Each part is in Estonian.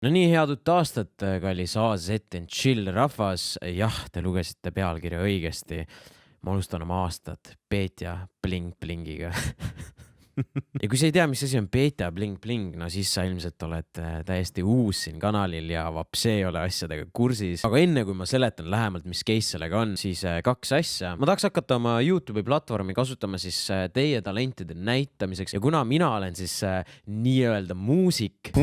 No nii head uut aastat, kallis AZ and Chill rahvas. Jah, te lugesite pealkirja õigesti. Ma alustan oma aastat Petja Bling Blingiga. Ja kui sa ei tea, mis asi on Petja Bling Bling, no siis sa ilmselt oled täiesti uus siin kanalil ja vapse ei ole asjadega kursis. Aga enne kui ma seletan lähemalt, mis case sellega on, siis kaks asja. Ma tahaks hakata oma YouTube'i platvormi kasutama siis teie talentide näitamiseks. Ja kuna mina olen siis nii-öelda muusik,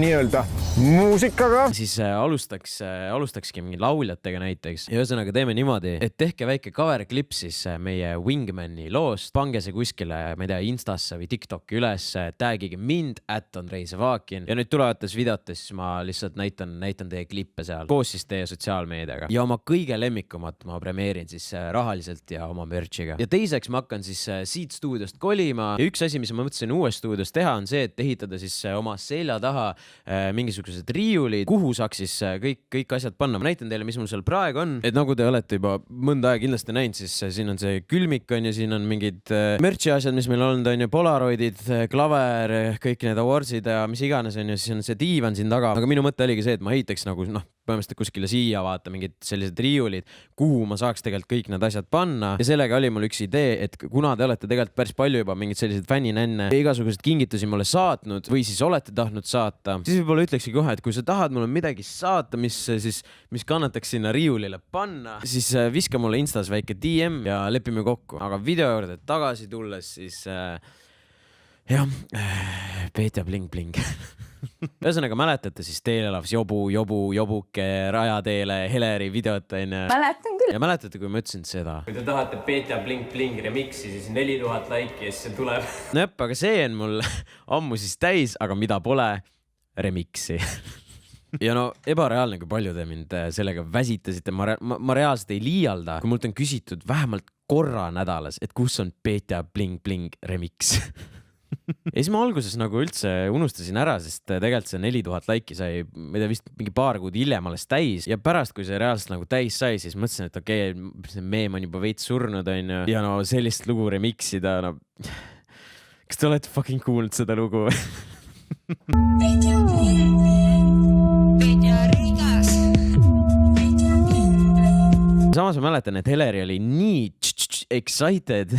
siis alustakski mingi lauljatega näiteks. Ja ühesõnaga teeme niimoodi, et tehke väike cover clip siis meie Wingmani loost. Pange see kuskile, ma ei tea, Instasse või TikTok'i üles, tagige mind @AndreiSavakin ja nüüd tulevates videotes ma lihtsalt näitan teie klippe seal koos siis teie sotsiaalmeediaga ja oma kõige lemmikumat ma premeerin siis rahaliselt ja oma merchiga. Ja teiseks ma hakkan siis siit stuudiost kolima ja üks asi, mis ma mõtlesin uues stuudios teha, on see, et ehitada siis oma selja taha mingisugused riiulid, kuhu saaks siis kõik asjad panna. Ma näitan teile, mis mul seal praegu on, et nagu te olete juba mõnda aega kindlasti näinud, siis siin on see külmik on ja siin on mingid merchi asjad, mis meil olnud on ja polaroidid, klaver, kõik need awardsid ja mis iganes on ja siis on see diivan siin taga. Aga minu mõte oligi see, et ma ehitaks nagu põhimõtteliselt kuskile siia vaata mingid sellised riiulid, kuhu ma saaks tegelikult kõik need asjad panna. Ja sellega oli mul üks idee, et kuna te olete tegelikult päris palju juba mingid sellised fänninänne igasugused kingitusi mulle saatnud või siis olete tahtnud saata, siis võib-olla ütlekski kohe, et kui sa tahad mulle midagi saata, mis kannataks sinna riiulile panna, siis viska mulle Instas väike DM ja lepime kokku. Aga video juurde tagasi tulles siis jah, Petja Bling Bling. Ühesõnaga mäletate siis teelelavs jobuke rajateele Heleri videot on. Mäletan küll. Ja mäletate, kui ma ütlesin seda? Kui te tahate Petja Bling Bling remixi, siis 4000 laiki ja siis see tuleb. No jep, aga see on mul ammu siis täis, aga mida pole, remixi. Ja no ebareaalne, kui palju te mind sellega väsitasite. Ma reaalselt ei liialda, kui mult on küsitud vähemalt korra nädalas, et kus on Petja Bling Bling remix. Ja siis ma alguses nagu üldse unustasin ära, sest tegelikult see 4000 laiki sai, ma ei tea, vist mingi paar kuud hiljem alles täis ja pärast, kui see reaalselt nagu täis sai, siis mõtlesin, et okei, see meem on juba veits surnud on ja no sellist lugu remixida, no kas te olete fucking kuulnud seda lugu? Samas ma mäletan, et Heleri oli nii excited,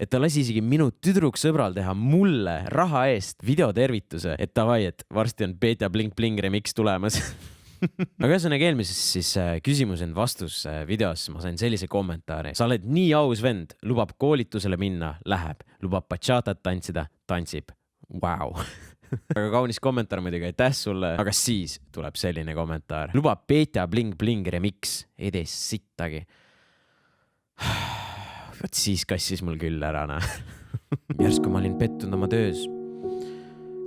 et ta lasi isegi minu tüdruksõbral teha mulle raha eest videotervituse, et davai, et varsti on Petja Bling Bling remix tulemas. Aga ühesõnaga eelmises siis küsimus end vastus videos ma sain sellise kommentaari. Sa oled nii aus vend, lubab koolitusele minna, läheb, lubab bachatat tantsida, tantsib. Wow. Aga kaunis kommentaar muidugi, aitäh sulle, aga siis tuleb selline kommentaar. Lubab Petja Bling Bling remix, ei tee sittagi. Võt siis kassis mul küll ära. Järsku ma olin pettunud oma töös.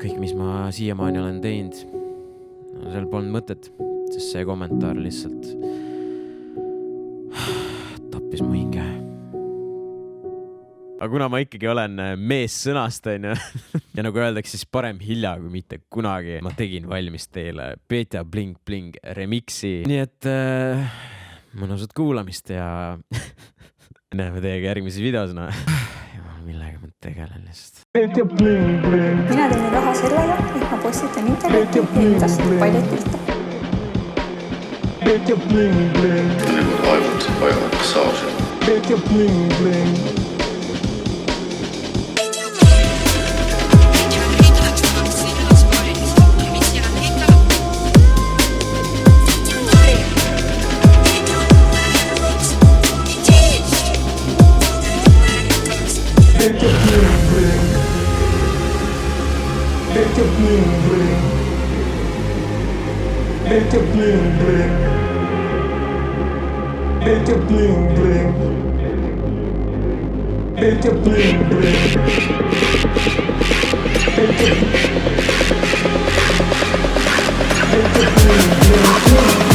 Kõik, mis ma siiamaani olen teinud, no, seal polnud mõtet, sest see kommentaar lihtsalt tappis mu hinge. Aga kuna ma ikkagi olen mees sõnast, ja nagu öeldaks, siis parem hilja kui mitte kunagi, ma tegin valmis teile Petja Bling Bling remixi. Nii et mõnusat kuulamist ja näeme teiega järgmises videos. Millega ma tegelen lihtsalt. Mina teen raha sellega, et ma postitan internetti endast palju pilte. Nagu aevud vajavad massaaži. Petja Bling Bling. Petja Bling Bling. Petja Bling Bling. Petja Bling Bling. Petja Bling Bling. Petja Bling Bling.